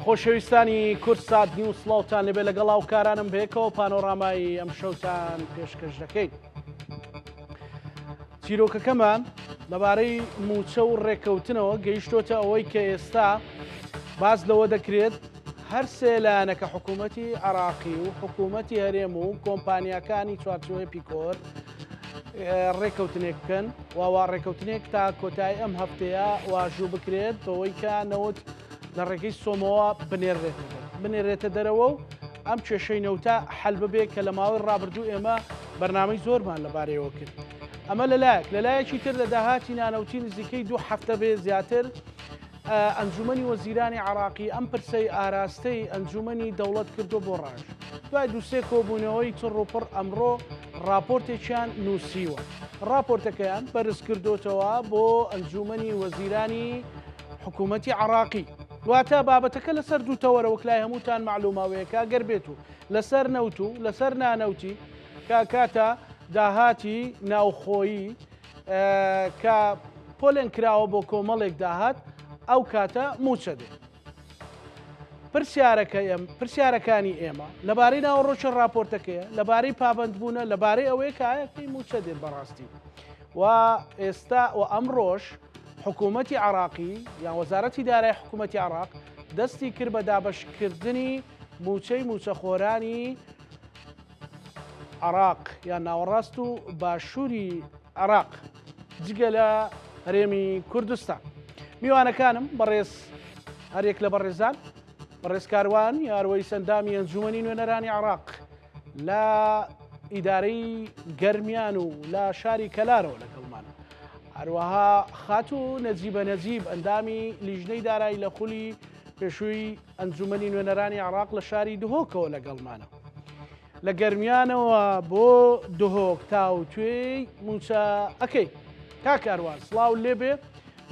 خۆشەویستانی کورسات نیوز سڵاوتان لەبێ لەگەڵ هاوکارانم بێکەوە پانۆڕامای ئەم شەوتان پێشکەش دەکەین. چیرۆکەکەمان لەبارەی موچە و ڕێککەوتنەوە گەیشتۆتە ئەوەی کە ئێستا باز لەوە دەکرێت هەر سێ لایەنەکە حکوومەتی عراقی و حکوومەتی هەرێم و کۆمپانیاکانی چوارچوەیە پیکۆر ڕێککەوتنێک بکەن واوا ڕێککەوتنێک تا کۆتایی ئەم هەفتەیە واژوو بکرێت بەوەی کە نەوت لە ڕێگەی سۆمەوە بنێرێتە دەرەوە و ئەم کێشەی نەوتە حەل ببێت کە لە ماوەی ڕابردوو ئێمە بەرنامەی زۆرمان لەبارەیەوە کرد. ئەمە لەلایەکی تر لە داهاتی نانەوتی نزیکەی 2 هەفتە بێ زیاتر ئەنجومەنی وەزیرانی عراقی ئەم پرسەی ئاراستەی ئەنجومەنی دەوڵەت کردو بۆ ڕاژ. دوای دووسێ کۆبوونەوەی چڕوپڕ ئەمڕۆ راپۆرتێکیان نووسیوە. راپۆرتەکەیان بەرز کردوتەوە بۆ ئەنجومەنی وەزیرانی حکوومەتی عراقی. دواتە بابەتەکە لەسەر دوو تەوەرەوە کلای هەمووتان معلوماوەیەکە گەربێت و لەسەر نەوت و لەسەر نانەوتی کاتە داهاتی ناوخۆیی کە پۆلێن کراوە بۆ کۆمەڵێک داهات ئەو کاتە موچە دێت. پرسیارەکانی ئێمە لەبارەی ناوەڕۆچە راپۆرتەکەیە لەبارەی پابندبوونە لەبارەی ئەوەیە کە ئاەکەی موچە دێت بەڕاستی و ئێستا و ئەمڕۆژ حکوومەتی عراقی یان وەزارەتی دارای حکوومەتی عراق دەستی کرد بە دابشکردنی موچەی موچەخۆرانی عراق یان ناوەڕاست و باشووری عراق جگە لە هەرێمی کوردستان. میوانەکانم بەڕێز هەرێک لە بەڕێزان بەڕێز کاروان یاروەی سەندامی ئەنجومەنی نوێنەرانی عراق لە ئیدارەی گەرمیان و لە شاری کەلارەوە لەگەڵمانە. هەروەها خات و نەجیبە نەجیب ئەندامی لیژنەی دارایی لە خولی پێشووی ئەنجومەنی نوێنەرانی عراق لە شاری دهۆکەوە لەگەڵمانە. لە گەرمیانەوە بۆ دهۆک تاوتوێی موچە ئەەکەی تا کاروان سڵاو لێبێ.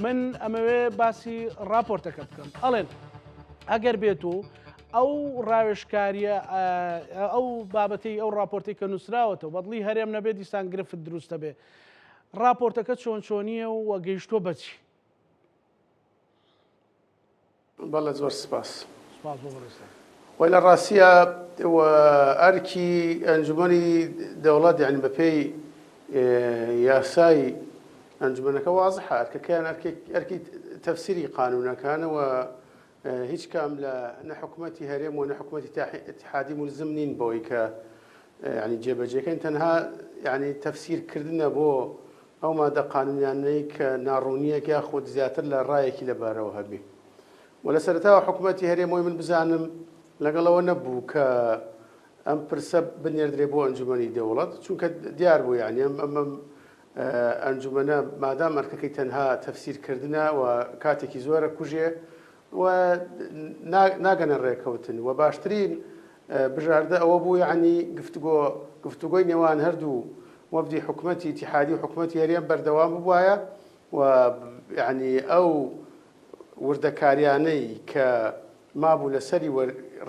من ئەمەوێ باسی راپۆرتەکە بکەم ئەڵێن ئەگەر بێت و ئەو ڕاوێژکاریە ئەو بابەتی ئەو راپۆرتی کە نووسراوەتەوە بەدڵی هەرێم نەبێت دیسان گرفت دروستە بێ راپۆرتەکە چۆنچۆنیە و وەگەیشتۆ بەچی. بەڵێ زۆر سپاس. وای لە ڕاستیە ئەرکی ئەنجومەنی دەوڵەت یعنی بەپێی یاسای ئەنجومەنەکە وازحە ئەرکەکەیان ئەرکی تەفسیری قانونەکانەوە هیچ کام لە نەحکومەتی هەرێم و نەحکومەتی اتحادی ملزم نین بۆی کە ینی جێبەجێکەین تەنها ینی تەفسیرکردنە بۆ ئەو مادە قانونیانەی کە ناڕوونیەک یاخود زیاتر لە ڕایەکی لەبارەوە هەبێ. و لە سەرەتاوە حکوومەتی هەرێمەوەی من بزانم لەگەڵەوە نەبوو کە ئەم پرسە بنێردرێ بۆ ئەنجومەنی دەوڵەت چونکە دیار بوو یعنی ئەم ئەنجومەنە مادام ئەرکەکەی تەنها تەفسیرکردنە و کاتێکی زۆرە کوژێ و ناگەنە ڕێکەوتن و باشترین بژاردە ئەوە بوو یعنی گفتوگۆی نێوان هەردوو وەفدی حکوومەتی اتحادی و حکوومەتی هەرێم بەردەوام ببوایە و یعنی ئەو وردەکاریانەی کە مابوو لەسەری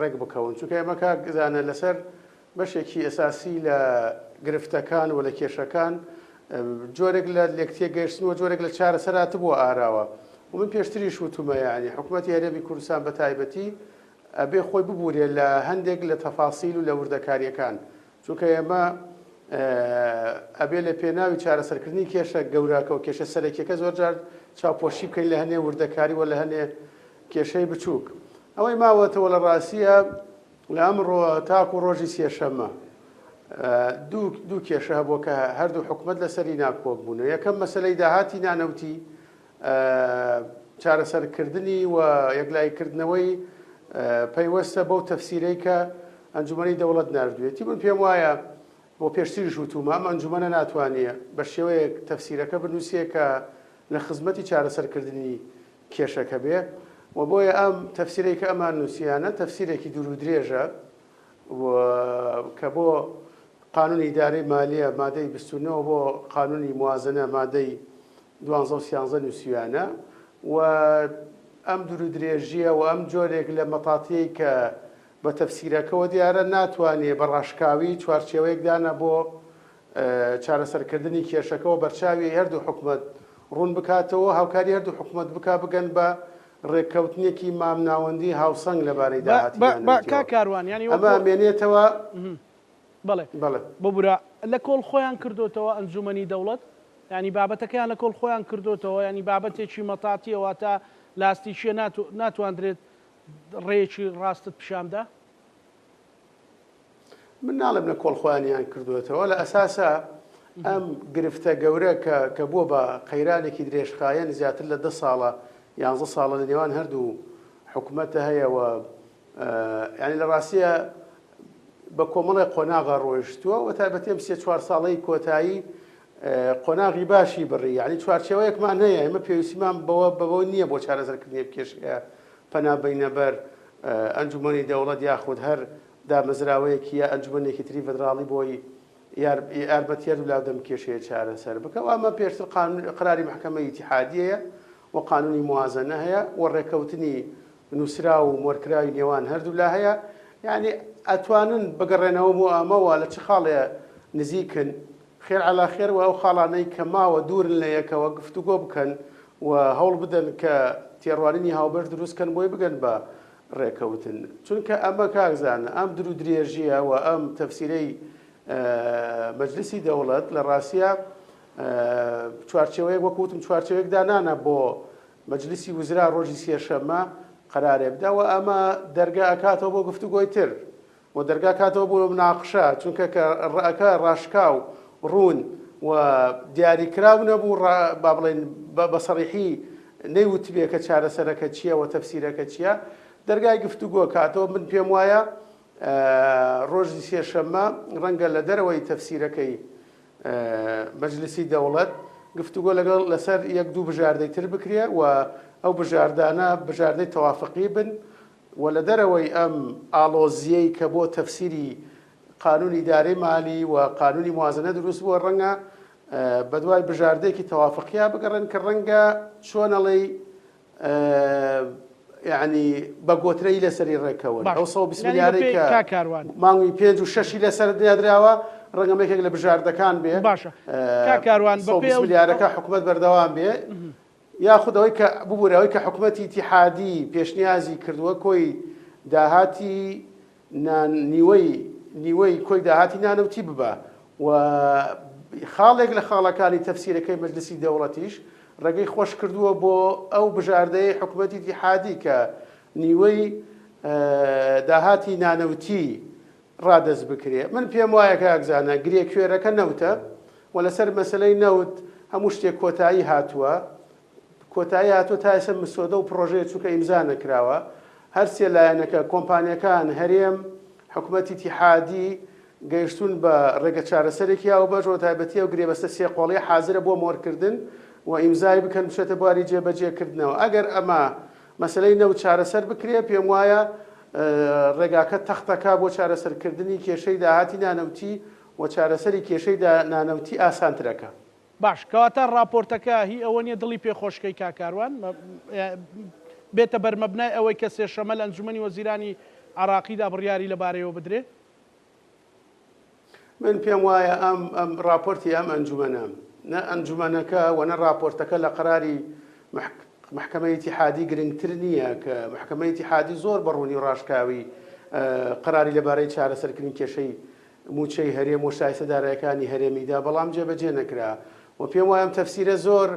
ڕێک بکەون چونکە ئێمە کاگزانە لەسەر بەشێکی ئەساسی لە گرفتەکان و لە کێشەکان جۆرێک لە لێکتێ گەیشتنەوە جۆرێک لە چارەسەرات بۆ ئاراوە و من پێشتریش وتومە یعنی حکوومەتی هەرێمی کوردستان بە تایبەتی ئەبێ خۆی ببوورێ لە هەندێک لە تەفاسیل و لە وردەکاریەکان چونکە ئێمە ئەبێ لە پێناوی چارەسەرکردنی کێشە گەوراکە و کێشە سەرەکیەکە زۆر جار چاوپۆشی بکەین لە هەنێ وردەکاری و لە هەنێ کێشەی بچووک. ئەوەی ماوەتەوە لە ڕاستیە لە ئەمڕۆ تاکو ڕۆژی سێشەممە دوو کێشە هەبووە کە هەردوو حکوومەت لەسەری ناکۆک بوون. یەکەم مەسەلەی داهاتی نانەوتی چارەسەرکردنی و یەکلایکردنەوەی پەیوەستە بەو تەفسیرەی کە ئەنجومەنی دەوڵەت ناردوێتی. من پێم وایە بۆ پێشتریش وتومە ئەم ئەنجومەنە ناتوانێت بە شێوەیەک تەفسیرەکە بنووسێ کە لە خزمەتی چارەسەرکردنی کێشەکە بێ و بۆیە ئەم تەفسیرەی کە ئەمان نووسیانە تەفسیرێکی دوور و درێژە کە بۆ قانونی ئیدارەی مالیە مادەی 29 بۆ قانونی موازنە مادەی 12 نووسیانە و ئەم دوور و درێژیە و ئەم جۆرێک لە مەتاتیەی کە بە تەفسیرەکەەوە دیارە ناتوانێت بە ڕاشکاوی چوارچێوەیەکدانە بۆ چارەسەرکردنی کێشەکەەوە بەرچاوی هەردوو حکوومەت ڕوون بکاتەوە هاوکاری هەردوو حکوومەت بگەن بە ڕێککەوتنێکی مامناوەندی هاوسەنگ لەبارەی کا کاروان ینی ئەمە مێنێتەوە بڵێ ببورە لە کۆڵ خۆیان کردوتەوە ئەنجومەنی دەوڵەت ینی بابەتەکەیان لە کۆڵ خۆیان کردوتەوە ینی بابەتێکی مەتاتیەوە تا لاستیشیە ناتوانرێت ڕێیەکی ڕاستت پیشامدا من ناڵم لە کۆڵ خۆیانیان کردوێتەوە لە ئەساسە ئەم گرفتە گەورە کە بووە بە قەیرانێکی درێژخایەن زیاتر لە 10 ساڵە 11 ساڵە لە نێوان هەردوو حکوومەتە هەیەەوە ینی لە ڕاستیە بە کۆمەڵی قۆناغا ڕۆیشتووە و تایبەتێم 3-4 ساڵەی کۆتایی قۆناغی باشی بڕی ینی چوارچێوەیەکمان هەیە ئێمە پێویستیمان بەوە نییە بۆ چارەسەرکردنی بکێشەیە پەنابەینەبەر ئەنجومەنی دەوڵەت یاخود هەر دامەزراوەیەکی یا ئەنجومەنێکی تری فدراڵی بۆی یارمەتیە ولاو دەم کێشەیە چارەسەر بکەوە ئەمە پێشتر قەراری محکەمەی ئیتیحادیەیە و قانونی موازنە هەیە و ڕێکەوتنی نووسرا و مۆرکراوی نێوان هەردوو لا هەیە یعنی ئەتوانن بگەڕێنەوە بۆ ئەمەوە لە چ خاڵێ نزیکن خێر عەلا خێر و ئەو خاڵانەی کە ماوە دوورن لە یەکەوە گفتوگۆ بکەن و هەوڵ بدەن کە تێڕوانینی هاوبەر دروستکەن بۆی بگەن بە ڕێکەوتن چونکە ئەمە کاکزانە ئەم درو درێژیە و ئەم تەفسیرەی مەجلیسی دەوڵەت لە ڕاستیە چوارچێوەیەک وەکوتم چوارچێوەیەک دانانە بۆ مەجلیسی وزرا ڕۆژی سێشەممە قەرارێ بدا و ئەمە دەرگا ئەکاتەوە بۆ گفتوگۆی تر و دەرگا کاتەوە بۆ مناقشە چونکە کە ڕەکە ڕاشکاو ڕوون و دیاریکراو نەبوو با بڵێن بە سەریحی نەیوتبێ کە چارەسەرەکە چییە و تەفسیرەکە چییە دەرگای گفتوگۆ کاتەوە من پێم وایە ڕۆژی سێشەممە ڕەنگە لە دەرەوەی تەفسیرەکەی مەجلیسی دەوڵەت گفتوگۆ لەگەڵ لەسەر 1-2 بژاردەی تر بکرێ و ئەو بژاردانە بژاردەی تەوافقی بن و لە دەرەوەی ئەم ئاڵۆزیەی کە بۆ تەفسیری قانونی ئیدارەی مالی و قانونی موازنە دروست بووە ڕەنگە بەدوای بژاردەیەکی تەوافقیە بگەڕن کە ڕەنگە چۆنەڵی یعنی بە گۆترەی لەسەری ڕێکەوە ئەو 120 میلیارەی کە مانگی 5 و 6 لەسەر دادراوە ڕەنگەمێکێک لە بژاردەکان بێ باشە کاکاروان بە 120 میلیارەکە حکوومەت بەردەوام بێ یاخودەوەی کە ببوورەوەی کە حکوومەتی ئیتیحادی پێشنیازی کردووە کۆی داهاتی نیوەی کۆی داهاتی نانەوتی ببە و خاڵێک لە خاڵەکانی تەفسیرەکەی مەجلیسی دەوڵەتیش ڕێگەی خۆش کردووە بۆ ئەو بژاردەی حکوومەتی ئیتیحادی کە نیوەی داهاتی نانەوتی ڕادەست بکرێ من پێم وایە کە ئەگزانە گرێ کوێرەکە نەوتە و لەسەر مەسلەی نەوت هەموو شتێک کۆتایی هاتووە تا ئێستا مسۆدە و پرۆژەیە چووکە ئیمزا نەکراوە هەر سێ لایەنەکە کۆمپانیەکان هەرێم حکوومەتی ئیتیحادی گەیشتون بە ڕێگە چارەسەرێکی یا و بەژۆ تایبەتیە و گرێبەستە سێ قۆڵی حازرە بۆ مۆرکردن و ئیمزای بکەن بچێتە بواری جێبەجێکردنەوە ئەگەر ئەمە مەسلەی نەوت چارەسەر بکرێ پێم وایە ڕێگاکە تەختەکە بۆ چارەسەرکردنی کێشەی داهاتی نانەوتی و چارەسەری کێشەی نانەوتی ئاسانترەکە باش کەواتە راپۆرتەکە هی ئەوە نیە دڵی پێخۆشکەی کاکاروان بێتە بەرمەبنای ئەوەی کە سێشەمە لە ئەنجومەنی وەزیرانی عراقیدا بڕیاری لەبارەیەوە بدرێ من پێم وایە ئەم راپۆرتی ئەم ئەنجومەنە نە ئەنجومەنەکە و نە راپۆرتەکە لە قەراری محکەمەی ئیتیحادی گرنگتر نییە کە محکەمەی ئیتیحادی زۆر بەڕوونی و ڕاشکاوی قەراری لەبارەی چارەسەرکردنی کێشەی موچەی هەرێم و شایستەدارەکانی هەرێمیدا بەڵام جێبەجێ نەکرا و پێم وایە تەفسیرە زۆر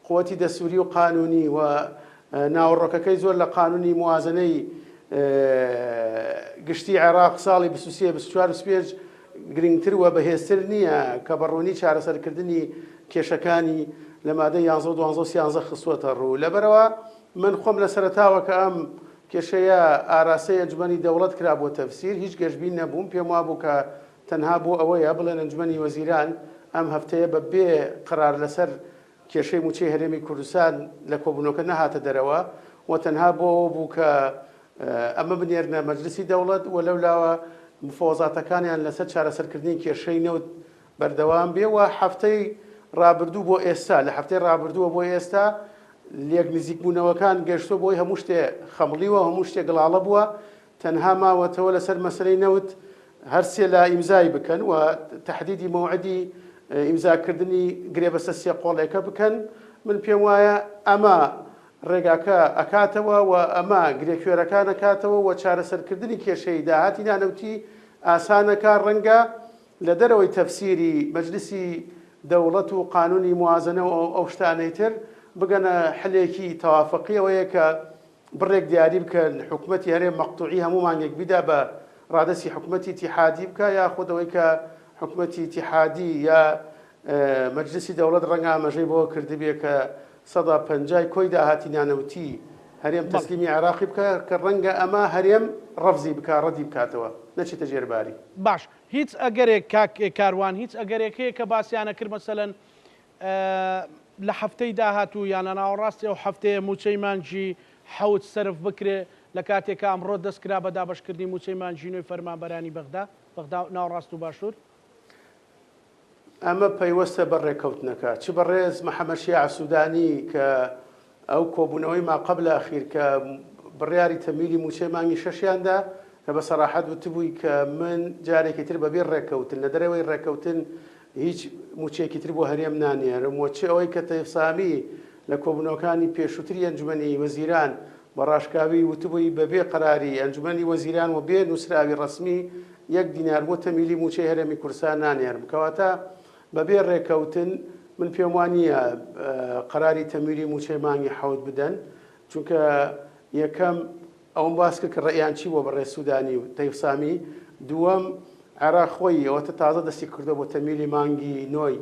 قووەتی دەسووری و قانونی و ناوەڕۆکەکەی زۆر لە قانونی موازنەی گشتی عێراق ساڵی 23-24 گرنگتر و بەهێزتر نییە کە بەڕوونی چارەسەرکردنی کێشەکانی لە مادەی 11-12-13 خستووەتە ڕوو لەبەرەوە من خۆم لە سەرتاوە کە ئەم کێشەیە ئاراسەی ئەنجومەنی دەوڵەت کرا بۆ تەفسیر هیچ گەشتبین نەبووم پێم وابوو کە تەنها بۆ ئەوەیە بڵێن ئەنجومەنی وەزیران ئەم هەفتەیە بە بێ قرار لەسەر کێشەی موچەی هەرێمی کوردستان لە کۆبوونەوەکە نەهاتە دەرەوە و تەنها بۆ بوو کە ئەمە بنێرنە مەجلیسی دەوڵەت و لەولاوە مفۆزاتەکانیان لەسەر چارەسەرکردنی کێشەی نەوت بەردەوام بێ و هەفتەی ڕابردوو بۆ ئێستا لە هەفتەی ڕابردووە بۆ ئێستا لێک نزیکبوونەوەکان گەشتۆ بۆی هەموو شتێ خەمڵیوە هەموو شتێک گڵاڵە بووە تەنها ماوەتەوە لەسەر مەسلەی نەوت هەرسێ لا ئیمزای بکەن و تەحدیدی مەوعدی ئیمزاکردنی گرێبەستە سێ قۆڵێکە بکەن من پێم وایە ئەمە ڕێگاکە ئەکاتەوە و ئەمە گرێکوێرەکان ئەکاتەوە و چارەسەرکردنی کێشەی داهاتی نانەوتی ئاسانەکە ڕەنگە لە دەرەوەی تەفسیری مەجلیسی دەوڵەت و قانونی موازنە و ئەو شتانەی تر بگەنە حلێکی تەوافقیەوەیە کە بڕێک دیاری بکەن حکوومەتی هەرێم مەقتوعی هەموو مانگێک بیدا بە ڕادەسی حکوومەتی اتحادی بکە یا خودەوەی کە حکوومەتی اتحادی یا مەجلیسی دەوڵەت ڕەنگە ئاماژەی بۆ کردبێ کە 150 کۆی داهاتی نانەوتی هەرێم تەسلیمی عێراقی بکە کە ڕەنگە ئەمە هەرێم ڕەفزی بکە ڕەدی بکاتەوە نەچێتە ژێرباری. باش هیچ ئەگەرێک کاروان هیچ ئەگەرێکەیە کە باسییانە کرد مەسەلەن لە هەفتەی داهاتوو یانە ناوەڕاستی ئەو هەفتەیە موچەی مانجی حەوت سرف بکرێ لە کاتێکە ئەمڕۆ دەستکرا بە دابەشکردنی موچەی مانجینۆی فەرمانبەرانی بەغدا ناوەڕاست و باشوور ئەمە پەیوەستە بە ڕێکەوتنەکە چ بەڕێز محەممەد شیع سوودانی کە ئەو کۆبوونەوەی ماقەبلە ئەخیر کە بڕیاری تەمیلی موچەی مانگی شەشیاندا کە بە سەراحەت وتبووی کە من جارێکی تر بەبێ ڕێکەوتن لە دەرەوەی ڕێکەوتن هیچ موچێکی تر بۆ هەرێم نانێرم وچ ئەوەی کە تەیفسامی لە کۆبوونەوەکانی پێشووتری ئەنجومەنی وەزیران بە ڕاشکاوی وتبووی بەبێ قەراری ئەنجومەنی وەزیران و بێ نووسراوی ڕسمی 1 دینار بۆ تەمیلی موچەی هەرێمی کوردستان نانێرم کەواتە بەبێ ڕێکەوتن من پێم وانییە قەراری تەمیلی موچەی مانگی حەوت بدەن چونکە یەکەم ئەوم باس کرد کە ڕێیان چی بۆ بەڕێ سوودانی و تەیفسامی دووەم عێراق خۆی ئەوەتە تازە دەستی کردو بۆ تەمیلی مانگی نۆی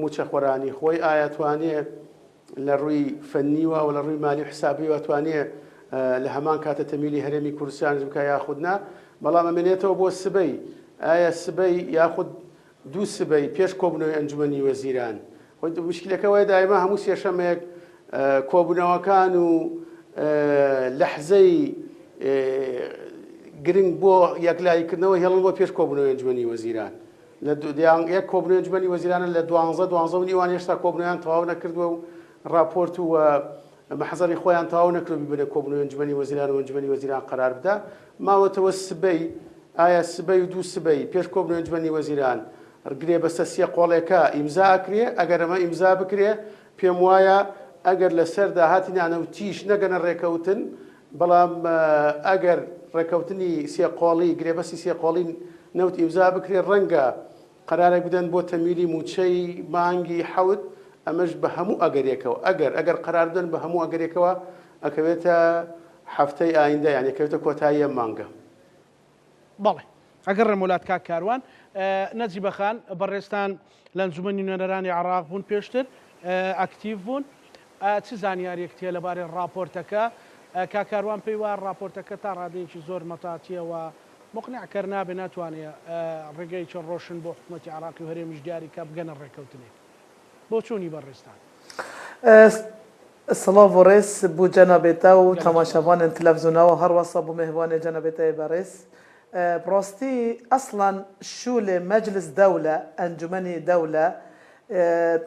موچە خۆرانی خۆی ئاەتوانێ لە ڕووی فەنیوە و لە ڕووی مالی حسابی واتوانێ لە هەمان کاتە تەمیلی هەرێمی کوردستان بکە یاخودنا بەڵام ئەمێنێتەوە بۆ سبەی ئایا سبەی یاخود دوو سبەی پێش کۆبوونەوەی ئەنجومەنی وەزیران مشکلەکەوەی دایما هەموو سێشەمێک کۆبوونەوەکان و لەحزەی گرنگ بۆ یەکلایکردنەوە هێڵن بۆ پێش کۆبوونەوەی ئەنجومەنی وەزیران یەک کۆبوونەوەی ئەنجومەنی وەزیرانە لە 12 نیوان هێشتا کۆبوونەوەیان تەواو نەکردووە و راپۆرت و مەحەزەری خۆیان تەواو نەکردو ببنە کۆبوونەوەی ئەنجومەنی وەزیران و ئەنجومەنی وەزیران قەرار بدا ماوەتەوە سبەی ئایا سبەی و دوو سبەی پێش کۆبوونەوەی ئەنجومەنی وەزیران گرێ بەسە سێ قۆڵێکە ئیمزا ئەکرێ ئەگەر ئەمە ئیمزا بکرێ پێم وایە ئەگەر لەسەر داهاتی نانەوتیش نەگەنە ڕێکەوتن بەڵام ئەگەر ڕێکەوتنی سێقۆڵی گرێبەسی سێقۆڵی نەوت ئیمزا بکرێ ڕەنگە قەرارێک بدەن بۆ تەمیلی موچەی مانگی حەوت ئەمەش بە هەموو ئەگەرێکەوە ئەگەر قەرار بدەن بە هەموو ئەگەرێکەوە ئەکەوێتە هەفتەی ئایندە یان ئەکەوێتە کۆتاییە مانگە. بەڵێ ئەگەر ڕێمەولات کاک کاروان نەجی بەخان بەڕێستان لە ئەنجومەنی نوێنەرانی عێراق بوون پێشتر ئەکتیڤ بوون چ زانیاریەک تێ لەبارەی راپۆرتەکە کاکاروان پێی وایە راپۆرتەکە تا ڕادەیەکی زۆر مەتاتیەوە مقنعکەر نابێ ناتوانێت ڕێگەی چۆن ڕۆشن بۆ حکوومەتی عێراقی و هەرێمیش دیاری کە بگەنە ڕێکەوتنێک بۆ چوونی بەڕێستان سڵاو و ڕێز بوو جەنابێتە و تەماشەوانن تەلەڤیزۆنەوە هەروەسا بوو مێهوانێ جەنابێتەیە بەڕێز بڕاستی ئەسڵان شولێ مەجلس دەولە ئەنجومەنی دەولە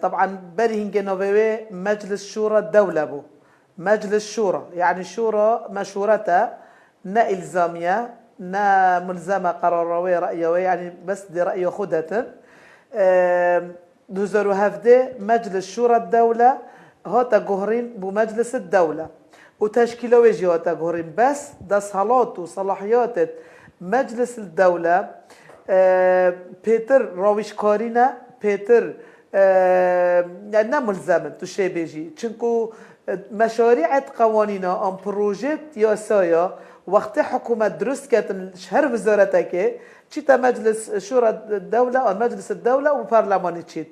طبعا بەری هینگێنەوەوێ مەجلس شورى الدولة بو مجلس شورى يعني شورى مشورته نا إلزامية نا ملزمة قرارية رأيوية يعني بس دي رأي خدته دوزرو هفدي مجلس شورى الدولة هاتا جهرين بمجلس الدولة وتشكيله ويجي هاتا جهرين بس ده صلاة وصلاحيات مجلس الدولة بيتر راويش كارينا بيتر يعني ملزمة تشي بيجي چنكو مشاريع قوانينا ام بروجيت ياسايا وقت حكومة درست كاتن شهر وزارتك چيتا مجلس شورى الدولة او مجلس الدولة وبرلماني چيت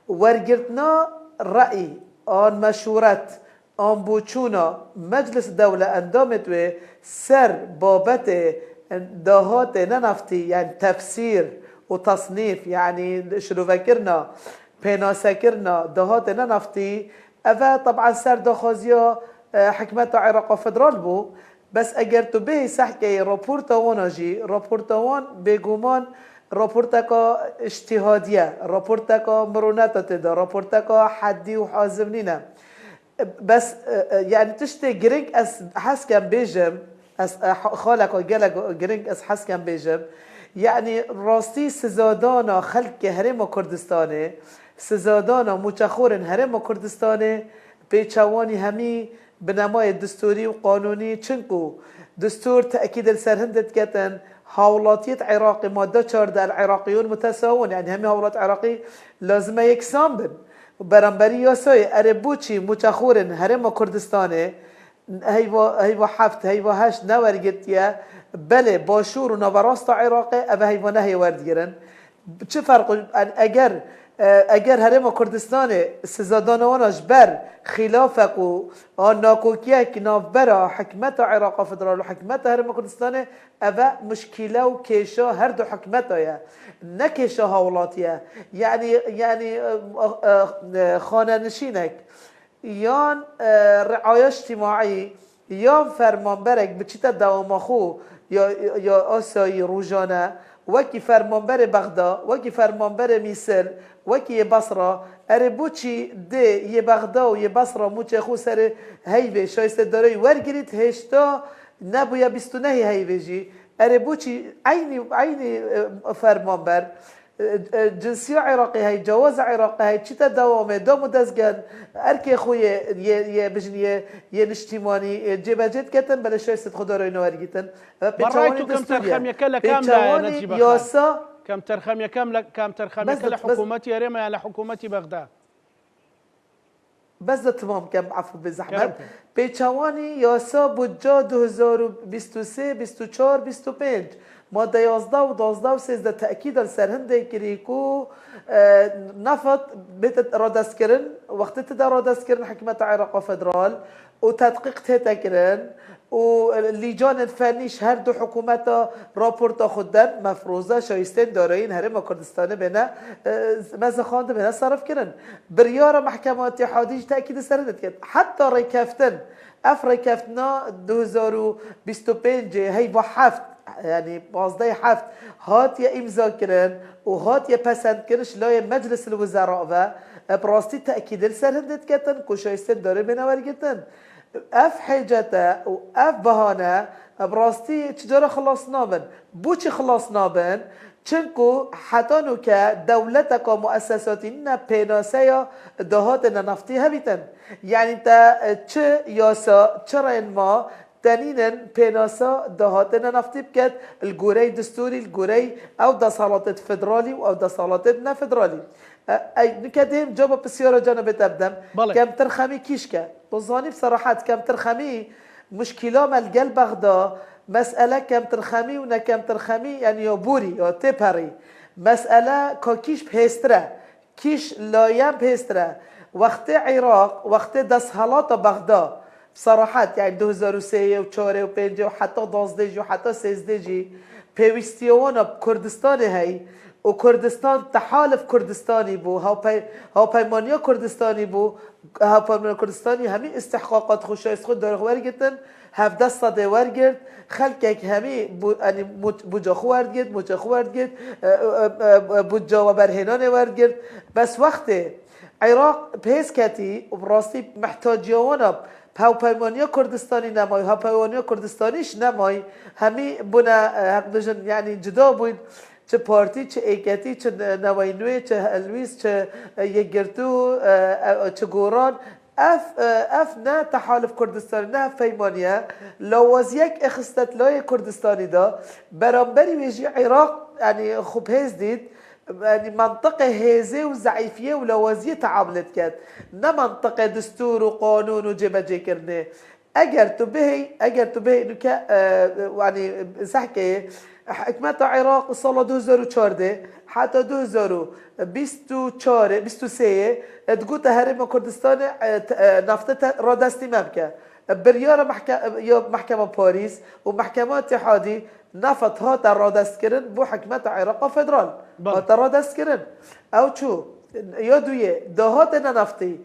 ورگرتنا رأي آن مشورت آن بوچونا مجلس الدولة اندامت و سر بابت دهات ننفتي يعني تفسير وتصنيف يعني شنو فكرنا بيناسكرنا دهات ننفتي أفا طبعا سر دخوزيا حكمة عراق فدرال بو بس اگر تو به سحكي رابورتاوان اجي رابورتاوان بگومان رابورتاكا اجتهادية رابورتاكا مرونات تدا رابورتاكا حدي وحازمنينا بس يعني تشتي جرينك اس حس كان بيجم اس خالك وقالك جرينك اس حس كان بيجم يعني راستي سزادانا خلق هرم كردستاني سزادانا متخورن هرم كردستاني بيچواني همي بنمای دستوری و قانونی چنکو دستور تأكيد السرهندت كتن هاولاتية عراقي مادة 14 العراقيون متساوون يعني هم هاولات عراقي لازم يكسان بن برانبري ياسوي أربوشي متخورن هرم كردستاني هيوا حفت هيوا هاش نورجت يا بله باشور و نوراست عراقي أبا هيوا نهي وردگرن چه فرق اگر هرم کردستان سزادانوانش بر خلافك و ناکوکیه که نافبرا حکمت عراق فدرال و حکمت هرم کردستان اوه مشکله و کیشا هر دو حکمتایه نه کیشا هاولاتیه یعنی خانه نشینک یان رعایه اجتماعی یا فرمانبرک بچیت دوامخو یا آسایی روزانه وكي فرمانبر بغداد وكي فرمانبر ميسل وكي بصرة أربوشي دي بغداد و بصرة موچه خو سر هيبه شايست داري ورگريت هشتا نبويا بستونه هيبه جي أربوشي عيني فرمانبر جنسية عراقي هاي جواز عراقي هاي چتا دوامه دامو دزگن اركي خوية بجن نشتيماني جيباجت كتن بلا شايست خدا روي نوارگيتن برايتو كم ترخم يكلا كاملة نجيب ياسا كم ترخم يكاملة كم ترخم يكلا حكومتي ريما على حكومتي بغداد بس تمام كم عفو بزحمت بيچواني ياسا بجا 2023 24 25 ماده 11 و 12 و 13 تأكيد السرهنده كريكو نفط بيت رادس كرن وقت تدا رادس كرن حكمة عراق فدرال وتدقيق تتكرن ولجان الفنيش هر دو حكومة رابورتا خودن مفروضة شايستين دارين هرم كردستان بنا ماذا خاند بنا صرف كرن بريارة محكمة اتحادية تأكيد السرهنده كرن حتى ريكافتن ريكافتنا 2025 هي بحفت يعني بازده حفت هات يا امضا كرن وهات يا پسند كرش لای مجلس الوزراء و براستي تأكيد السرهندت كتن كشايستن داره بنورگتن اف حجته و اف بهانه براستي چجاره خلاص نابن بوچی خلاص نابن چنکو حتی نو که دولتك و مؤسساتی نه پیناسه یا دهات نفتی هبیتن يعني تا چه یاسا چرا ما تنين بيناسا دهاتنا نفتيب كات الجوري دستوري الجوري او دصالات فدرالي او دصالات نا فدرالي اي نكدهم جواب بسياره جانب تبدم كم ترخمي كيشكا بظاني بصراحه كم ترخمي مشكله مال قلب بغداد مساله كم ترخمي ونا كم ترخمي يعني يبوري او تيباري مساله كوكيش بهسترا كيش لايم بهسترا وقت عراق وقت دصالات بغداد بصراحة يعني 2003 و 4 و 5 و حتى 12 و حتى 13 پیوستیوانا بكردستان هاي و كردستان تحالف كردستاني بو هاو پیمانیا كردستاني بو هاو پیمانیا كردستاني همي استحقاقات خوشایست خود داره ورگتن 17 صده ورگرد خلقك همي يعني بوجا خو ورگرد موجا خو ورگرد بوجا و برهنان ورگرد بس وقت عراق بهز كاتي و براستي محتاجيوانا هاوپیمانی کردستانی نمای هاوپیمانی کردستانیش نمای همی بنا حق بجن يعني جدا بود چه پارتی چه ایکتی چه نوینوی چه الویس چه یگرتو چه گوران اف نه تحالف کردستانی نه پیمانیه لوازیک اخستت لای کردستانی دا برانبری ویجی عراق يعني خوب هز دید يعني منطقة هزة وزعيفية ولوازية تعاملت كات نا منطقة دستور وقانون وجبجة كرنه اگر تو به انو که يعني سحكي حكمت عراق صالة 2014 حتى 2023 تقول هرم كردستان نفطة را دستي مبكة بريارة محكمة باريس ومحكمة اتحادي نفط هات را دست کردن بو حکمت عراق فدرال هات را دست کردن او چو یادویه دهات نفتی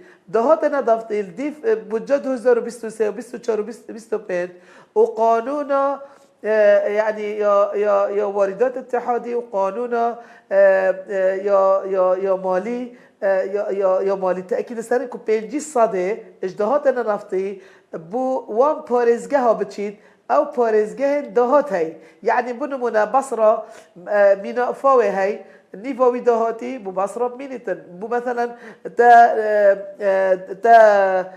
الدیف بودجه 2023 و 24 و 25 و قانون يعني يا واردات اتحادي وقانون يا مالي يا مالي تأكيد سنة كو بينجي صده اجدهاتنا نفطي بو وان باريزگه ها بچيد او پارێزگەهێن داهات هەی یعنی بنمونە بەسڕە مینەفاوێ هەی نيفوي دهاتي بو بصرب مينيتن بو مثلا تا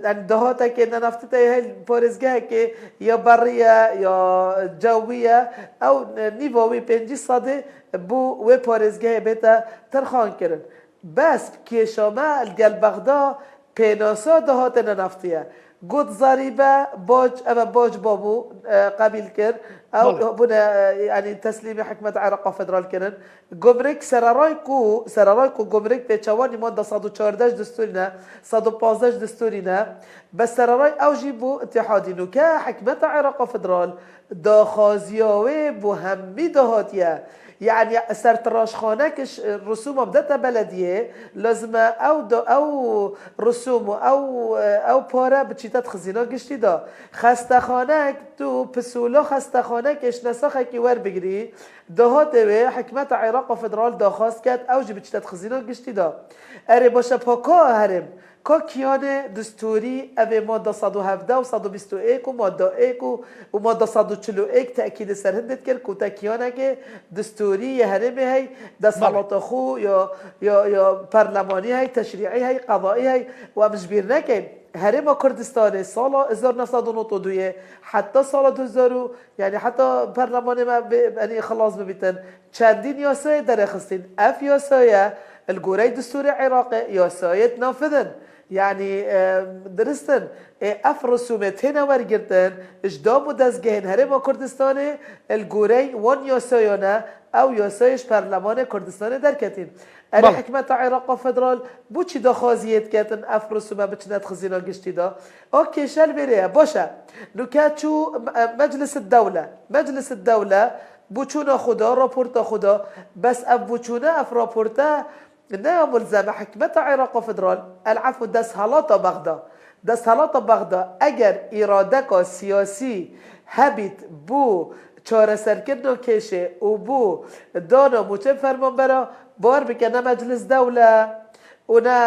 يعني دهاتا كنا نفتتا هاي بورزجها كي يا برية يا جوية أو نيفوي بنجي صدي بو وبورزجها بيتا ترخان كرن بس كيشما القلب بغدا بيناسا دهاتنا نفتيا قد ضريبة بوج أما بوج بابو قبيل كر أو بنا يعني تسليم حكمة عراق فدرال كرن جمرك سرارايكو جمرك بتشواني مادة 114 دستورنا 115 دستورنا بس سراراي أو جيبو اتحادي نوكا حكمة عراق فدرال داخازياوي بهمي دهاتيا يعني سرتراش خانكش رسوم بدتا بلديه لازم او رسوم او پاره بچیتت خزینا گشتی دا خسته خانک تو پسولا خسته خانکش نسخه کی ور بگیری دهات و حکمت عراق و فدرال داخواست کرد اوج بچیتت خزینا گشتی دا اره باشه پاکا هرم که کیان دستوری اوه ماده 117 و 121 و ماده 1 و ماده 141 تأکید سرهندت کرد که تکیانه که دستوری هرمه هی دستالات خو یا پرلمانی هی تشریعی هی قضایی هی و مجبیر نکن هرم کردستان سال 1992 حتی سال 2000 يعني حتى برلمان ما يعني خلاص ببيتن چندین یاسای در خستین اف یاسای الجوري دستور عراقي یاسای نافذن يعني درستن اف رسومات هنا ورقرتن اجدام و دزگهن هرم کردستان الجوري وان یاسایانه او یاسایش برلمان کردستان درکتین اری حکمت عراق فدرال بو چی دا خازیت کتن اف رسومه بچنت خزینا گشتی دا اوكي شل بریه باشه نکاتشو مجلس الدولة بوچونا خدا راپورتا خدا بس اف بوچونا اف راپورتا نه ملزم حکمت عراق فدرال العفو دست حالات بغدا اگر اراده کا سیاسی هبیت بو چاره سرکردن کشه و بو دانا موچه فرمان برا بار بکنه مجلس دوله و نه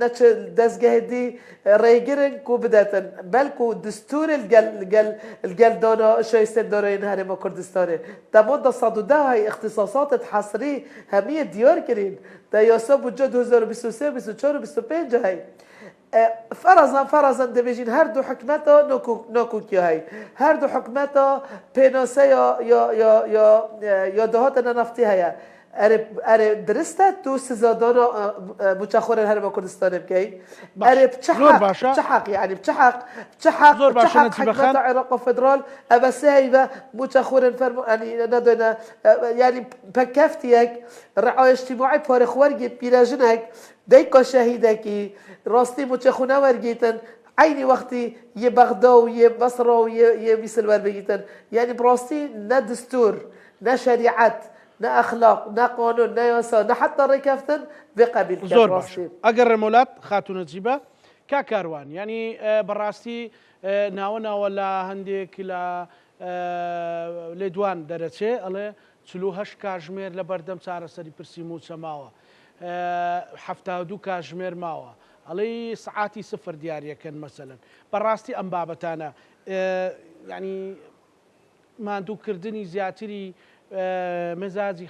نچ دستگاه دی ریگرن کو بداتن بلکو دستور الگل دانا شایسته داره این هرم کردستانه تمام 110 های اختصاصات حصری همیه دیار کرین تا یاسا بودجه 2023 24 25 های فرضاً دبیجین هر دو حکمتا ناکو کیا های هر دو حکمتا پیناسه یا دهات نفتی های اره درسته تو سزادانا متخور الهرم کردستان بکی اره بچحق يعني بچحق حكمت عراق فدرال ابسه هيبه متخور فرم يعني ندنا يعني بكفتيك رعاية اجتماعي بارخ ورقي بيراجنك ديكا شهيدكي راستي متخونه ورقيتن عيني وقتي يه بغداد ويه بصره ويه مثل ورقيتن يعني براستي نا دستور نا شريعات نا اخلاق نا قانون نا يسار نا حتى ركفتن بقبيل زور باش اگر مولات خاتون جيبه كاكاروان يعني براستي ناونا ولا هنديك لا لدوان درچه اله 48 کاژمێر لە بەردەم چارەسەری پرسیمو چەماوە 72 کاژمێر ماوە ئەڵێ سعاتی سفر دیارەکەن مەسەلەن بەڕاستی ئەم بابەتانە یعنی ماندووکردنی زیاتری مەزاجی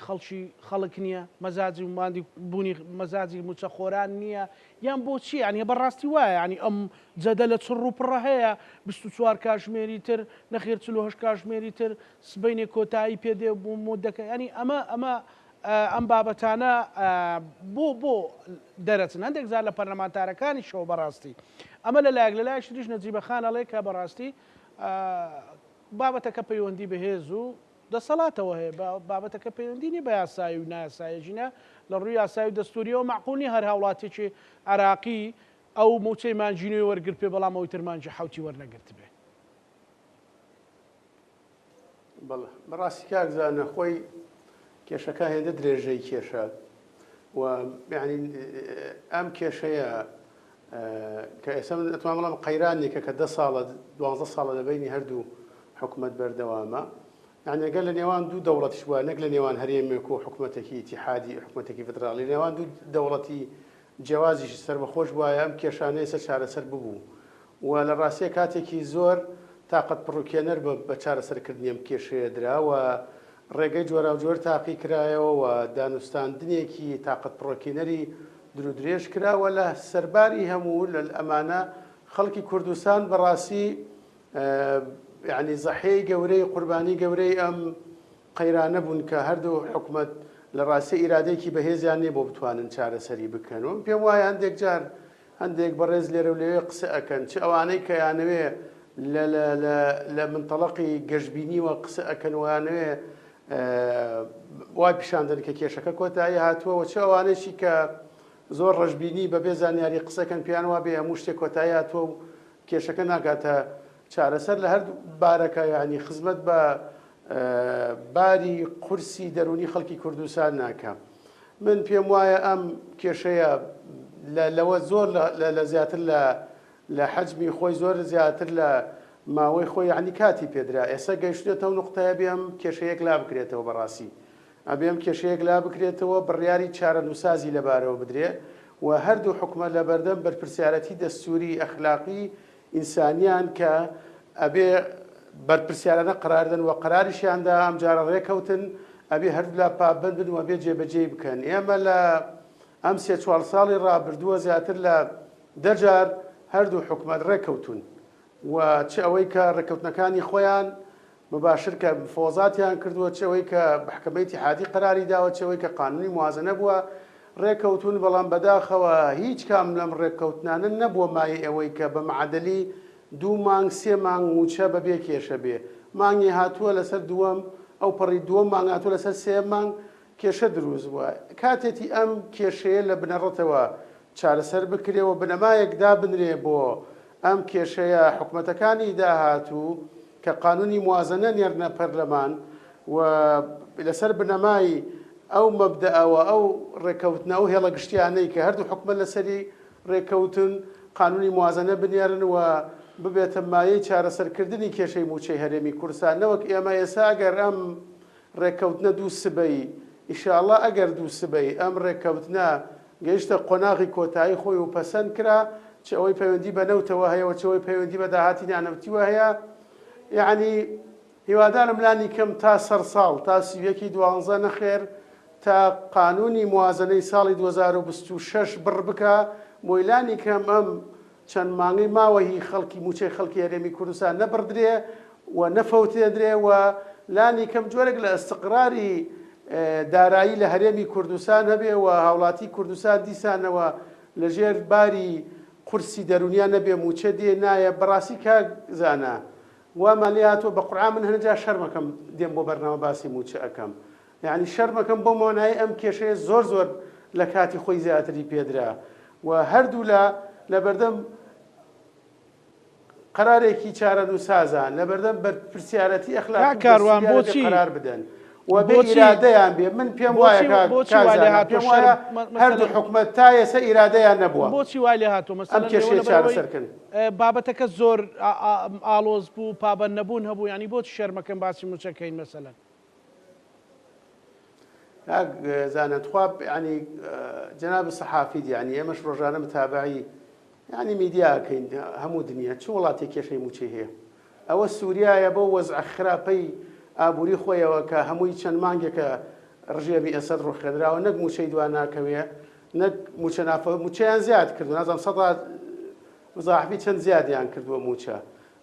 خەڵک نییە مەزاجی ماندی بوونی مەزاجی موچەخۆران نییە یان بۆچی ینی بەڕاستی وایە ینی ئەم جەدە لە چڕ و پڕە هەیە 24 کاژمێری تر نەخێر 48 کاژمێری تر سبەینێ کۆتایی پێدێ بوو مودەکە ینی ئەمە ئەم بابەتانە بۆ دەرەچن هەندێک زار لە پەرلەمانتارەکانی شەوە بەڕاستی ئەمە لەلایەک لەلایەک شتیش نەجیبەخان ئەڵێ کە بەڕاستی بابەتەکە پەیوەندی بەهێز و دەسەڵاتەوە هەیە بابەتەکە پەیوەندی نیە بە یاسایی و نایاسایەژینە لە ڕووی یاسایی و دەستوریەوە معقوڵ نیە هەر هاوڵاتێکی عراقی ئەو موچەی مانجینەوەی وەرگرت پێ بەڵام ئەوی تر مانجی حوتی وەرنەگرت بێ بەڵێ بەڕاستی کاکزانە خۆی کێشەکە هێندە درێژەی کێشە و یعنی ئەم کێشەیە کە ئێستا ئەتوان بڵام قەیران نیکە کە 10 ساڵە 12 ساڵە لەبینی هەردوو حکومەت بەردەوامە يعني قال لي نيوان دو دولة شوى نقل نيوان هريمكو حكومتك اتحادي حكومتك فدرالي نيوان دو دولتي جوازي سر بخوش بوايا ام كيشانه سر سر ببو ولا راسيه كاتيكي زور طاقت بروكينر بچار سر كردني ام كيشه درا و ڕێگەی جۆرا و جۆر تاقی کرایەوە و دانوستاندنێکی تااقەت پڕۆکینەری درودرێژ کراوە لە سەرباری هەموو لە ئەمانە خەڵکی کوردستان بەڕاستی یعنی زەحەی گەورەی قوربانی گەورەی ئەم قەیرانە بوون کە هەردوو حکومت لە ڕاستی ئیرادێکی بەهێزیان نیە بۆ بتوانن چارەسەری بکەنەوە پێم وایە هەندێک جار هەندێک بەڕێز لێرە و لەوێ قسە ئەکەن چ ئەوانەی کە یانەوێ لە منتەڵەقی گەشتبینیوە قسە ئەکەن وانەوێ وای پیشاندن کە کێشەکە کۆتایی هاتووە و چ ئەوانەیەشی کە زۆر ڕەشببینی بەبێ زانیاری قسەکەن پیان وا بێ هەموو شتێک کۆتایی هاتووە و کێشەکە ناکاتە چارەسەر لە هەردوو بارەکە یعنی خزمەت بە باری قورسی دەرونی خەڵکی کوردستان ناکەم من پێم وایە ئەم کێشەیە لەوە زۆر لە زیاتر لە حەجمی خۆی زۆر زیاتر لە ماوەی خۆی یعنی کاتی پێدرا ئێستا گەیشتێتەوە نقطەیە بێم کێشەیەک لا بکرێتەوە بەڕاستی ئەبێم کێشەیەک لا بکرێتەوە بڕیاری چارە نووسازی لەبارەوە بدرێ و هەردوو حکومەت لە بەردەم بەرپرسیارەتی دەستوری ئەخلاقی ئینسانیان کە ئەبێ بەرپرسیارانە قراردن و قراریشیاندا ئەم جارە ڕێکەوتن ئەبێ هەردوو لا پابند بن و بێ جێبەجێ بکەن ئێمە لە ئەم 3-4 ساڵی ڕابردووە زیاتر لە دەجار هەردوو حکومەت ڕێکەوتون و چ ئەوەی کە ڕێکەوتنەکانی خۆیان مباشر کە فۆزاتیان کردووە چەوەی کە محکەمەی اتحادی قراری داوە چەوەی کە قانونی موازنە بووە ڕێکەوتون بەڵام بەداخەوە هیچ کام لەم ڕێکەوتنانە نەبووە مای ئەوەی کە بە معادلی 2 مانگ 3 مانگ موچە بەبێ کێشە بێ مانگی هاتووە لەسەر دووەم ئەو پەڕی 2 مانگ هاتووە لەسەر 3 مانگ کێشە دروست بووە کاتێتی ئەم کێشەیە لە بنەڕەتەوە چارەسەر بکرێەوە بنەمایەکدا بنرێ بۆ ئەم کێشەیە حکومەتەکانی داهاتوو کە قانونی موازنە نێرنە پەرلەمان و لەسەر بنەمای ئەو مەبدەئەوە ئەو ڕێکەوتنە و هێڵە گشتیانەی کە هەردوو حکومەت لەسەری ڕێکەوتن قانونی موازنە بنێرن و ببێتە مایەی چارەسەرکردنی کێشەی موچەی هەرێمی کوردستان نەوەک ئێمە ئێستا ئەگەر ئەم ڕێکەوتنە دوو سبەی ئیشاءڵڵا ئەگەر دوو سبەی ئەم ڕێکەوتنە گەیشتە قۆناغی کۆتایی خۆی و پەسەند کرا چ ئەوەی پەیوەندی بە نەوتەوە هەیە و چ ئەوەی پەیوەندی بە داهاتی نانەوتیوە هەیە یعنی هیوادارم لانی کەم تا سەر ساڵ تا سیویەکی 12 نەخێر تا قانونی موازنەی ساڵی 2026 بڕ بکە مۆیلانی کەم ئەم چەند مانگی ماوەهی خەڵکی موچەی خەڵکی هەرێمی کوردستان نەبڕدرێ و نەفەوتێدرێ و لانی کەم جۆرێک لە ئەستقراری دارایی لە هەرێمی کوردستان هەبێ و هاوڵاتی کوردستان دیسانەوە لەژێر باری قورسی دەرونیان نەبێ موچە دێ نایە بەڕاستی کاک زانە وامان لێ هاتووە بە قورعان من هەنجا شەرمەکەم دێم بۆ بەرنامە باسی موچە ئەەکەم یعنی شەرمەکەم بۆ مۆنایی ئەم کێشەیە زۆر زۆر لە کاتی خۆی زیاتری پێدرا و هەردوو لە بەردەم قرارێکی چارە نووسازان لە بەردەم بەرپرسیارەتی ئەخلاقی قرار بدەن و بێ ئیرادەیان بێ من پێم وایە هەردوو حکومەت تا ئێستا ئیرادەیان نەبووە بۆچی وای لێ هاتووە ئەم کێشەیە چارەسەرکردن بابەتەکە زۆر ئالۆز بوو پابەند نەبوون هەبوو ینی بۆچی شەرمەکەم باسی موچەکەین مەسەلەن زانت خواب ینی جەناب سەحافید ینی ئێمەش ڕۆژانە متابعی ینی میدیاکەین هەموو دنیا چ وڵاتی کێشەی موچەی هەیە ئەوە سووریایە بۆ وەزع خراپەی ئابووری خۆیەوە کە هەمووی چەند مانگێکە ڕژێبی ئەسەد ڕوخێدراوە نەک موچەی دوان ناکەوێ نەک موچە نافە موچەیان زیاد کردو نازانم سەد مزاحفی چەند زیادیان کردووە موچە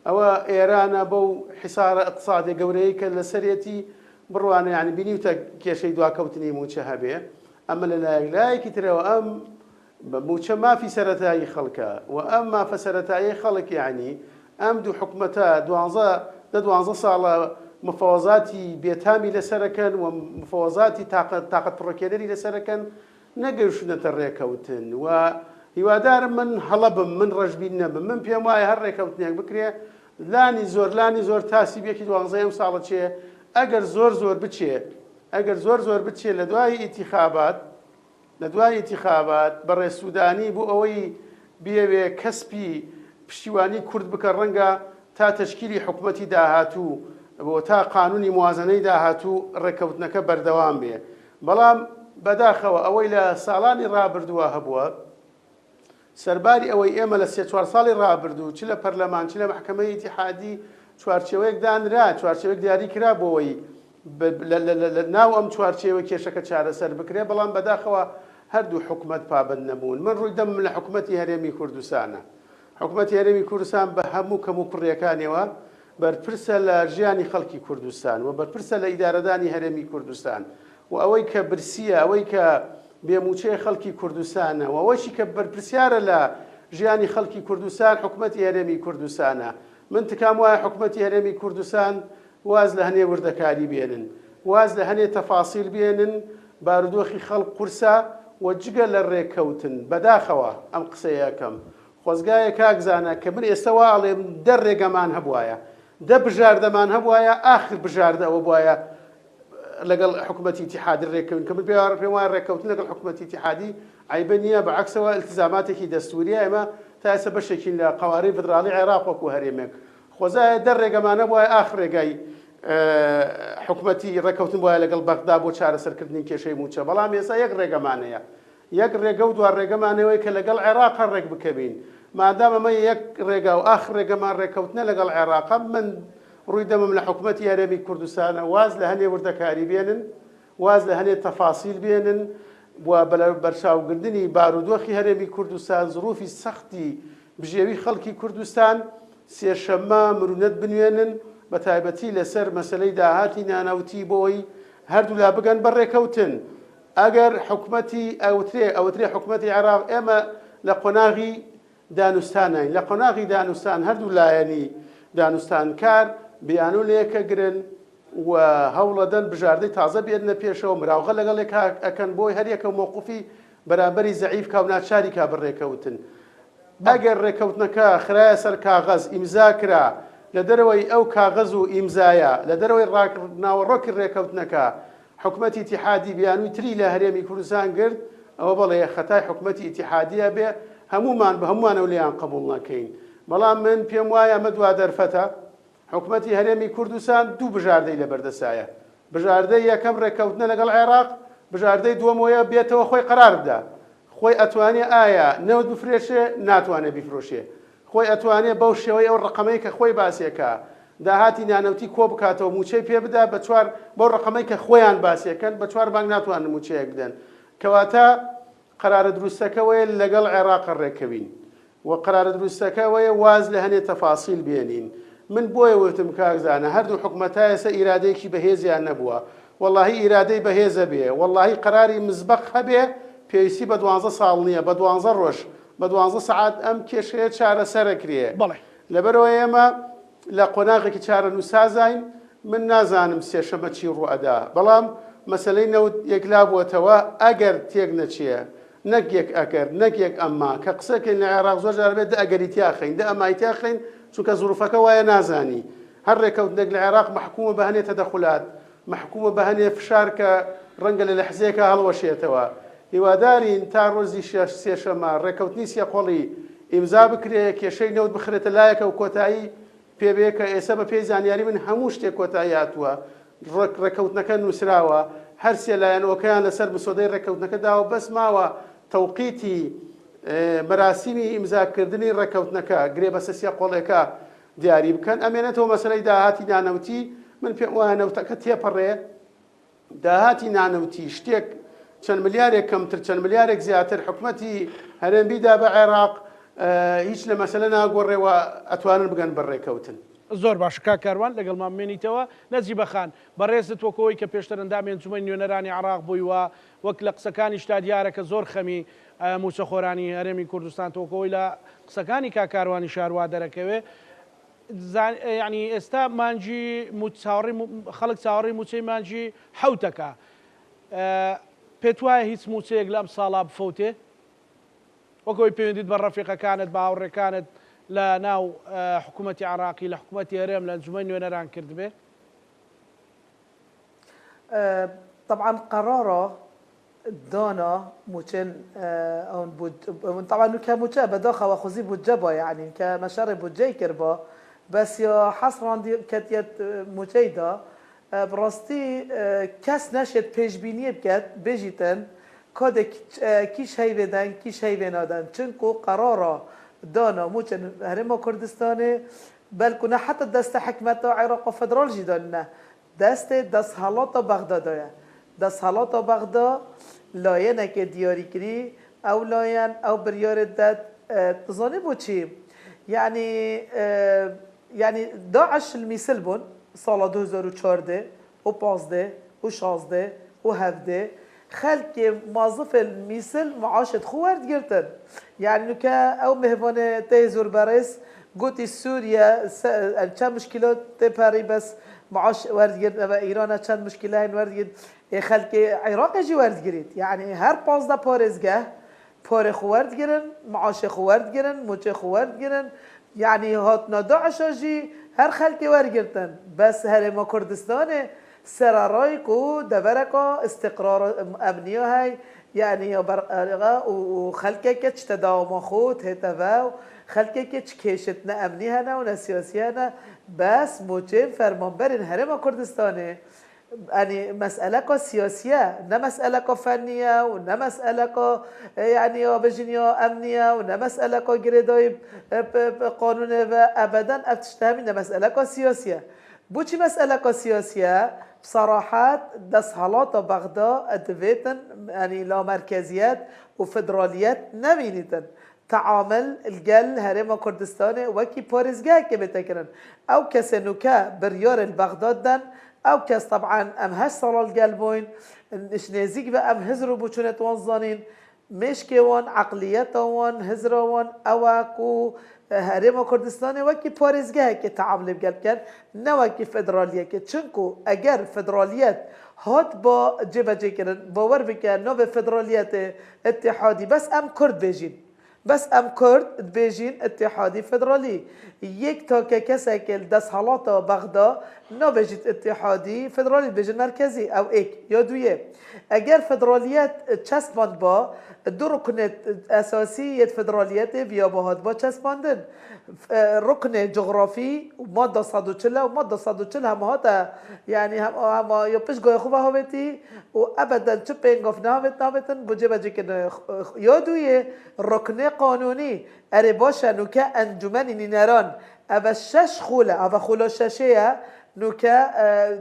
ئەوە ئێرانە بەو حیسارە اقتصادی گەورەی کە لەسەرێتی بڕوانە یعنی بینیوتە کێشەی دواکەوتنی موچە هەبێ ئەمە لە لایەکی ترەوە ئەم موچە مافی سەرەتایی خەڵکە و ئەم مافە سەرەتایی خەڵک یعنی ئەم دوو حکومەتە 12 ساڵە مفاوەزاتی بێتامی لەسەرەکەن و مفاوەزاتی تاقەت پڕۆکێنەری لەسەرەکەن نەگەیشتنەتە ڕێکەوتن و هیوادارم من هەڵەبم من ڕەشبین نەبم من پێم وایە هەر ڕێکەوتنێک بکرێ لانی زۆر تاسی بێکی 12 ئەم ساڵە چێ ئەگەر زۆر بچێ لە دوای ئینتیخابات بەڕێسوودانی بۆ ئەوەی بێوێ کەسپی پشتیوانی کورد بکە ڕەنگە تا تەشکیلی حکومەتی داهاتوو بۆ تا قانونی موازنەی داهاتوو ڕێکەوتنەکە بەردەوام بێ بەڵام بەداخەوە ئەوەی لە ساڵانی ڕابردووە هەبووە سەرباری ئەوەی ئێمە لە 3-4 ساڵی ڕابردوو چ لە پەرلەمان چ لە محکەمەی ئیتیحادی چوارچێوەیەک دانرا چوارچێوەیەک دیاری کرا بۆەوەی ناو ئەم چوارچێوە کێشەکە چارەسەر بکرێ بەڵام بەداخەوە هەردوو حکومەت پابند نەبوون. من ڕووی دەم لە حکومەتی هەرێمی کوردستانە. حکومەتی هەرێمی کوردستان بە هەموو کەم و کوڕیەکانەوە بەرپرسە لە ژیانی خەڵکی کوردستان و بەرپرسە لە ئیدارەدانی هەرێمی کوردستان و ئەوەی کە برسیە ئەوەی کە بێموچەی خەڵکی کوردستانە و ئەوەشی کە بەرپرسیارە لە ژیانی خەڵکی کوردستان حکومەتی هەرێمی کوردستانە. من تکام وایە حکومەتی هەرێمی کوردستان واز لە هەنێ وردەکاری بێنن، واز لە هەنێ تەفاسیل بێنن، بارودۆخی خەڵک قورسە و جگە لە ڕێککەوتن. بەداخەوە ئەم قسەیە یەکەم خۆزگایە کاکزانە کە من ئێستا واڵێم دە ڕێگەمان هەبوایە، دە بژاردەمان هەبوایە، ئاخر بژاردە ئەوە بواە لەگەڵ حکومەتی ئیتیحادی ڕێکەوتن کە من پێم وایە ڕێکەوتن لەگەڵ حکومەتی ئیتیحادی عیبە نییە، بەعەکسەوە ئیلتزاماتێکی دەستوریە. ئێمە تا ئێستا بەشێکین لە قەوارەی فدراڵی عێراق وەکو هەرێمێک. خۆزایە دە ڕێگەمانە بواە ئاخر ڕێگای حکومەتی ڕێکەوتن وایە لەگەڵ بەغدا بۆ چارەسەرکردنی کێشەی موچە. بەڵام ئێستا یەک ڕێگەمانەیە، یەک ڕێگە و دوار ڕێگەمانەوەی کە لەگەڵ عێراق ڕێک بکەبین. مادام ئەمە یەک ڕێگا و ئاخر ڕێگەمان ڕێکەوتنە لەگەڵ عێراق، من ڕووی دەمم لە حکومەتی هەرێمی کوردستانە واز لە هەنێ وردەکاری بێنن، واز لە هەنێ تەفاسیل بێنن و بەرچاوگرتنی بارودۆخی هەرێمی کوردستان، زروفی سەختی بژێوی خەڵکی کوردستان سێشەممە مرونەت بنوێنن، بە تایبەتی لەسەر مەسلەی داهاتی نانەوتی بۆی هەردوو لا بگەن بەڕێکەوتن. ئەگەر حکومەتی ئەوترێ حکومەتی عێراق ئێمە لە قۆناغی دانوستانین، لە قۆناغی دانوستان هەردوو لایەنی دانوستانکار بیانوو لەیەکە گرن و هەوڵەدەن بژاردەی تازە بێنە پێشەوە، مراوغە لەگەڵێک ئەکەن بۆی هەریەکە مووقوفی بەرامبەری زەعیف کا و ناچاری کا بڕێکەوتن. ئەگەر ڕێکەوتنەکە خرایە سەر کاغەز ئیمزا کرا لە دەرەوەی ئەو کاغەز و ئیمزایە، لە دەرەوەی ناوەڕۆکی ڕێکەوتنەکە حکومەتی ئیتیحادی بیانووی تری لە هەرێمی کوردستان کرد، ئەوە بەڵێ خەتای حکومەتی ئیتیحادیە بێ هەمومان بە هەمووانە لیان قبول نەکەین. بەڵام من پێم وایە ئەمە دوا دەرفەتە حکومەتی هەرێمی کوردستان دوو بژاردەی لەبەردەسایە. بژاردەی یەکەم ڕێکەوتنە لەگەڵ عێراق، بژاردەی دووەمەوەیە بێتەوە خۆی قەرار بدە، خۆی ئەتوانێ ئایا نەوت بفرێشێ ناتوانێت بیفرۆشێ، خۆی ئەتوانێت بەو شێوەی ئەو ڕقەمەی کە خۆی باسیەکە داهاتی نانەوتی کۆ بکاتەوە موچەی پێ بدا بە چوار بەو ڕقەمەی کە خۆیان باسیەکەن بە چوار بانگ ناتوانن موچەیەک بدەن. کەواتە قەرارە دروستەکەوەیە لەگەڵ عێراق ڕێکەوین و قەرارە دروستەکەوەیە واز لە هەنێ تەفاسیل بێنین. من بۆیە وتم کاکزانە هەردوو حکومەتایە سە ئیرادەیەکی بەهێزیان نەبووە، وەڵاهی ئیرادەی بەهێزە بێ، وەڵاهی قەراری مزبەق هەبێ پێویستی بە 12 ساڵ نییە، بە 12 ڕۆژ بە 12 سەعات ئەم کێشەیە چارەسەرەکرێ. لەبەرەوە ئێمە لە قۆناغێکی چارەنووسازین. من نازانم سێشەمە چی ڕوئەدا، بەڵام مەسەلەی نەوت یەکلا بووەتەوە ئەگەر تێک نەچیە نەک یەک ئەگەر نەک یەک ئەمما کە قسەکەین لە عێراق زۆر جار بێت دە ئەگەری تیاخین دە ئەمای تیاخین چونکە زروفەکە وایە نازانی. هەر ڕێکەوتنێک لە عێراق محکومە بە هەنێ تەدەخولات، محکومە بە هەنێ فشار کە ڕەنگە لە لەحزەیەکە هەڵوەشێتەوە. هیوادارین تا ڕۆژی سێشەمە ڕێکەوتنی سێقۆڵی ئیمزا بکرێ، کێشەی نەوت بخرێتە لایەکە و کۆتایی پێبێ کە ئێستا بە پێی زانیاری من هەموو شتێک کۆتایی هاتووە، ڕێکەوتنەکە نووسراوە، هەر سێ لایەنەوەکەیان لەسەر مسۆدەی ڕێکەوتنەکە داوە، بەس ماوە تەوقیتی مەراسیمی ئیمزاکردنی ڕێکەوتنەکە گرێ بەسە سێقۆڵێکە دیاری بکەن. ئەمێنێتەوە مەسەلەی داهاتی نانەوتی. من پێم وایە نەوتەکە تێپەڕێ، داهاتی نانەوتی شتێک چەند ملیارێک کەمتر چەند ملیارێک زیاتر حکومەتی هەرێمیدا بە عێراق هیچ لە مەسەلە ناگۆڕێەوە ئەتوانن بگەن بەڕێکەوتن. زۆر باش کاکاروان لەگەڵمان بمێنیتەوە. نەجیبە خان بەڕێزت وەکەوەی کە پێشتر ئەندامی ئەنجومەنی نوێنەرانی عێراق بوویوە وەک لە قسەکانی شتا دیارە کە زۆر خەمی موچەخۆرانی هەرێمی کوردستان تۆکەوەی لە قسەکانی کاکاروانی شاروا دەرەکەوێ. یعنی ئێستا مانجی خەڵک چاوەڕی موچەی مانجی حەوتەکە، پێت وایە هیچ موچەیەک لەم ساڵا بفەوتێ وەکەوەی پەیوەندیت بە ڕەفیقەکانت بە هاوڕێکانت لە ناو حکوومەتی عێراقی لە حکوومەتی هەرێم لە ئەنجومەنی نوێنەران کرد بێ؟ طبعا قراره دانا موچن طبعا كموچه بداخل وخوزي بوجبا يعني كمشاري بوجي كربا بس يا حصرا كتيت موچيدا براستي كاس نشد پیشبینی بکرد بجیتن کد کیش هیودن کیش هیونادن چونکو قراره دانا موچن هرم کردستانه بل كنا حتى دست حكمته عراق فدرال جدالنا دست حالات بغدادایه دست حالات بغداد لاینه که دیاری کری او لاین او بریار داد تزانی بو چی یعنی داعش المثل بون سال 2014 و 15 و 16 و 17 خلق موظف المثل معاشت خوارد گرتن يعني که او مهوانه تيزور باريس قوتي سوريا چند مشكلات تباري بس معاش وارد گرت و ایران چند مشكله هين وارد گرت خلق عراق جي وارد گرت يعني هر 15 پارزگاه پار خوارد گرن معاش خوارد گرن موچه خوارد گرن يعني هاتنا داعش جي هر خلقی ورگرتن بس هرما کردستان سرارای کو دبرکا استقرار امنیه های يعني و خلقی که چه تداوم خود هتفاو خلقی که چه کشتنا امنیه نه و نسیاسی نه بس موچه فرمانبرین هرما کردستانه يعني مسألة سياسية نه مسألة فنية ونا مسألة يعني بجنيا أمنية ونا مسألة جريدة قانون أبدا أفتشتهم نه مسألة سياسية بوشي مسألة سياسية بصراحة دس حالات بغداد أدفيتن يعني لا مركزيات وفدراليات نبينيتن تعامل الجل هرم كردستان وكي بارزجاه كبتكرن أو كسنوكا بريار البغداد دن او کس طبعا ام هش صلال قلبوين اش نزيق بقى ام هزرو بوچونة وانزانين مشكي وان عقليات وان هزرو وان اواكو هرم كردستان وكي بارزگاه که تعامل بقلب كان نوكي فدرالية که چنكو اگر فدراليات هات با جبه جي کرن باور بكن نو فدراليات اتحادي بس ام كرد بيجين بس ام کرد بیجین اتحادی فدرالی یک تا که کسی که دست حالات بغداد نبیجید اتحادی فدرالی بیجین مرکزی او ایک یا دویه اگر فدرالیت چسباند با دو رکن اساسی فدرالیت بیا باهات با چسباندن رکن جغرافی و ماده 140 و ماده 140 هم هاتا یعنی هم یا پیش گوی خوبه هاویتی و ابدا چه پینگاف نهاویتن بجه بجه که یا دویه رکن قانونی اره باشه نوکه انجمن نینران او شش خوله او خوله ششه نوکه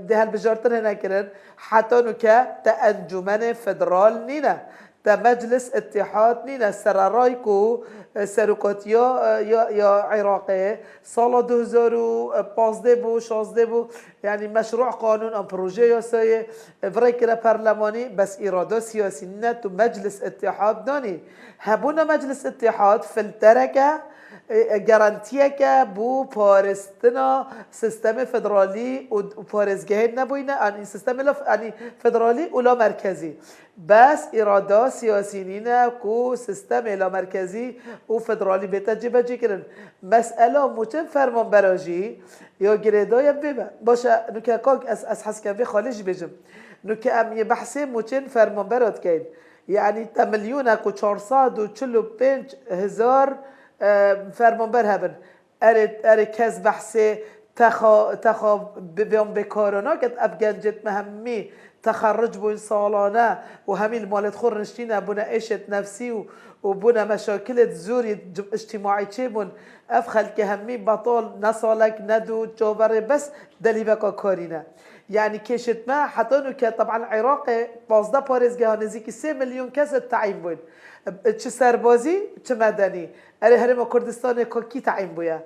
ده بجارتن هنه کرن حتی نوکه تا انجمن فدرال نینه تا مجلس اتحاد نینه سرارای کو سرکاتیا یا عراقی سال 2015 بو 16 بو يعني مشروع قانون ام پروژه یاسای فريكرا برلماني بس اراده سياسي نتو مجلس اتحاد داني هبونا مجلس اتحاد فلتركه گارانتیه که بو پارستنا سیستم فدرالی و پارزگاه نبوینه این سیستم فدرالی اولا مرکزی بس اراده سیاسینینه کو سیستم الا مرکزی و فدرالی به تجربه جی کرن مسئله موچن فرمان براجی یا گریدای ببه باشه نوکه کاک از حس کنوی خالج بجم نوکه ام یه بحثی موچن فرمان براد کن یعنی تا ملیونه کو 445,000 فرمانبر هبن اره کس بحث تخا بیان بکارانا که افگنجت مهمی تخرج بو سالانه و همین مالت خور نشتینه بونه عشت نفسی و بونه مشاکلت زوری اجتماعی چه بون افخل که همی بطال نسالک ندو جاوره بس دلیبکا کارینه يعني كشت ما حتى که طبعا عراق 15 پارزگاه نزدیک 3 میلیون کس تعیین بود چه سربازی چه مدنی اره هرم کردستان کی تعیین بوده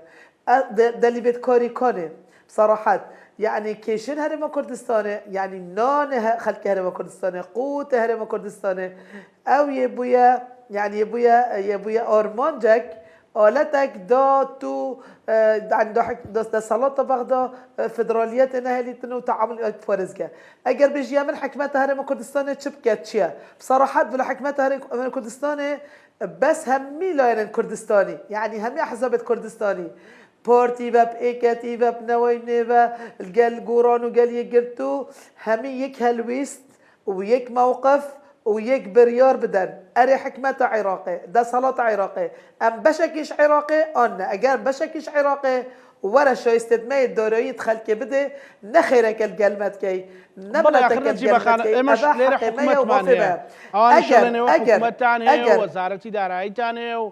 دلیبت کاری کنه بصراحه يعني كيشن هرم كردستان يعني نان خلق هرم كردستان قوت هرم كردستان او يبويا يعني يبويا ارمانجك آلتك دا تو عند صلاة بغداد فدراليات نهليتنا وتعامل فارزكا اگر بيجي من حكمت هرم كردستان تشبكت شيا بصراحه بلا حكمت هرم كردستان بس همي لاين كردستاني يعني همي احزاب كردستاني بارتي باب ايكاتي باب نويني باب الجال جوران وجال يجرتو همي يك هلويست ويك موقف ويك بريار بدن اري حكمة عراقي ده صلاة عراقي ام بشكيش عراقي انا اگر بشكيش عراقي ورا شايستد ما الدوري خلك بده نخيرك القلمات كي نبلتك القلمات كي مش ليرة حكومة مانية اجر حكومة تانية وزارة دارایی تانية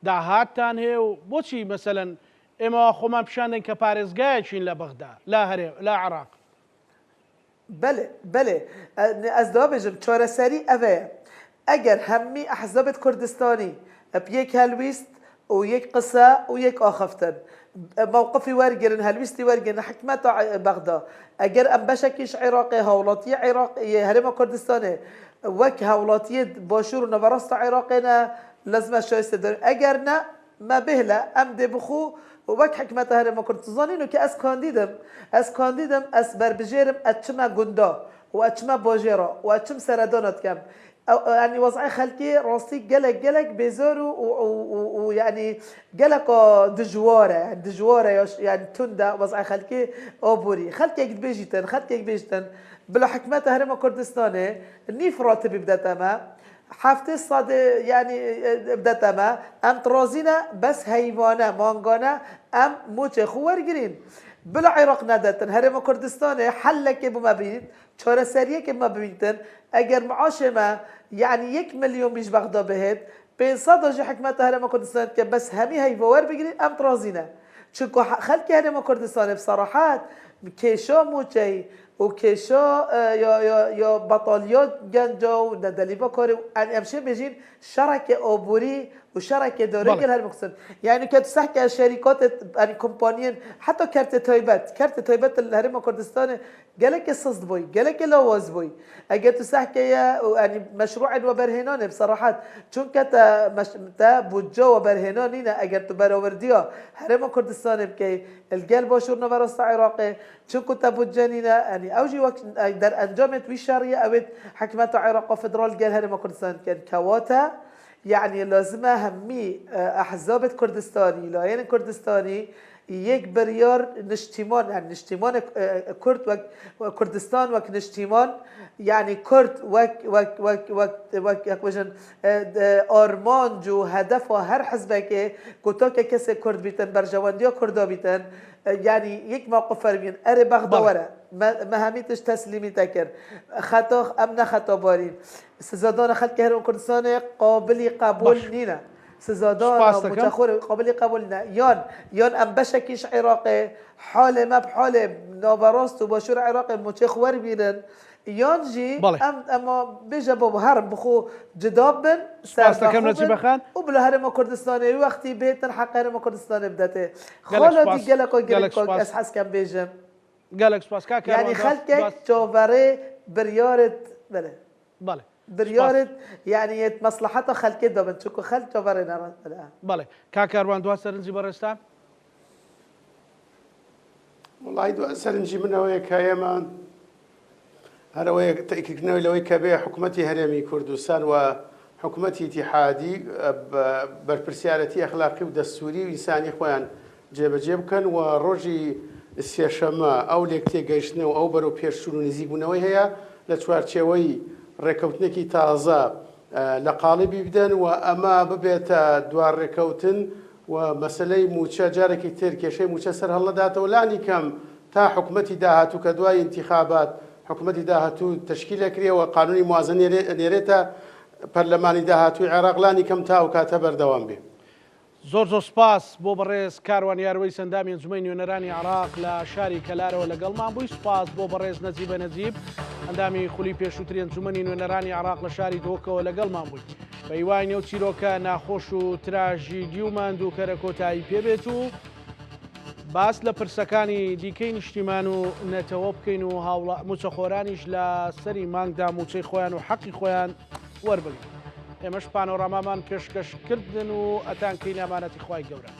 وداهات تانية وبوشي مثلا اما خو ما بشاندن كبارزگاه چين لبغداد لا عراق بله از دو بجم چاره سری اوه اگر همه احزاب کردستانی بیک هلویست و یک قصه و یک آخفتن موقفی ورگرن هلویستی ورگرن حکمت بغداد اگر ام بشکیش عراقی هولاتی عراقی هرم کردستانه وک هولاتی باشور و نوراست عراقی نه لازم شایسته داریم اگر نه ما بهله ام ده بخو وک حکمت هرم کردستانی که از کاندیدم از بربجرم اتشما گندا و اتشما باجرا و اتشم سردانت کم يعني وضعي خلقي راسي قلق بزور ويعني قلق دجواره يعني تندا وضعي خلقي أبوري خلقي يقد بيجتن بلا حكمته هرم كردستاني نيف راتب بدأت ما حفتي الصاد يعني بدأت ما أم ترازينا بس هيوانا مانغانا أم موچه خوار جرين بلا عراق نداتن هرم كردستاني حلك بما بينت چاره سریه که ما ببینتن اگر معاش ما يعني 1 مليون بیش بغداد بهت 500 درجه حکمت هرم کردستان که بس همي هي باور بگیرین ام ترازینه چون خلق هرم کردستان بصراحات كيشو موچي وكيشو يا بطاليات جنجا وندليبا كاري يعني امشي بيجين شركه ابوري وشركه دوري هالمقصد يعني كانت تحكي شركات يعني كومبانيين حتى كارت تايبات الهرم كردستان قالك الصصد بوي قالك لواز بوي اجي تحكي يعني مشروع وبرهنان بصراحه چون تا بوجا وبرهنان اجي تبرورديا هرم كردستان بكي الجال باشور نوراست عراقي چون كنت بوجانينا يعني اوجي وقت در انجام توي شرعيه او حكمه عراق فدرال جال هرم كردستان كان كواتا يعني لازمه همي احزاب كردستاني لاين كردستاني یک بریار نشتیمان يعني نشتیمان کرد و کردستان و نشتیمان يعني کرد و آرمان جو هدف و هر حزبه که کوتا که کسی کرد بیتن برجواندیا کردا بیتن يعني یک موقف فرمین اره بغداوره مهمیتش تسلیمی تکر خطا ام خطا بارین سزادان خلق هرم کردستان قابلی قبول نینه سزادان متخور قابل قبول نه یان ام بشکیش عراقی حال ما بحال نابراست و باشور عراقی متخور بینن یان جی اما بیجا با هرم بخو جداب بن سر و بلا هرم کردستانی وقتی بیتن حق هرم کردستانی بدته خالا دی گلکا از حس کم بیجم گلک سپاس کا یعنی خلق چاوره بریارت بله بريارد يعني مصلحته خلق ده بنشوفه خلق جبرنا الان بله كاكاروان دو سرنجي برستان والله دو سرنجي منه ويك هيمان هذا ويك تأكيدنا لو كبير حكومتي هرمي كردستان وحكومتي اتحادي بربرسيالتي اخلاقي ودستوري وانساني اخوان جيب كان وروجي السيشما او ليكتي جيشنا او برو بيرشون نزيبونوي هي لتوارتشوي ڕێکەوتنێکی تازە لە قاڵبی بدەن و ئەمە ببێتە دوار ڕێکەوتن و مەسلەی موچە جارێکی تر کێشەی موچە سەر هەڵداتەوە لانی کەم تا حکوومەتی داهاتوو کە دوای انتخابات حکوومەتی داهاتوو تشکیلەکرێەوە قانونی موازن نێرێتە پەرلەمانی داهاتووی عێراق لانی کەم تا و کاتە بەردەوام بێ. زۆر سپاس بۆ بەڕێز کاروان یاروەی سەندامی ئەنجومەی نوێنەرانی عێراق لە شاری کەلارەوە لەگەڵمان بووی. سپاس بۆ بەڕێز نەجیبە نەجیب ئەندامی خولی پێشووتری ئەنجومەنی نوێنەرانی عێراق لە شاری دۆکەوە لەگەڵمان بووی. بە هیوای نێو چیرۆکە ناخۆش و تراژیدی و ماندووکەرە کۆتایی پێبێت و باس لە پرسەکانی دیکەی نیشتیمان و نەتەوە بکەین و موچەخۆرانیش لە سەری مانگدا موچەی خۆیان و حەقی خۆیان وەربگرن. ئێمەش پانۆرامامان پێشکەشکردن و ئەتانکەی نامانەتی خوای گەورە.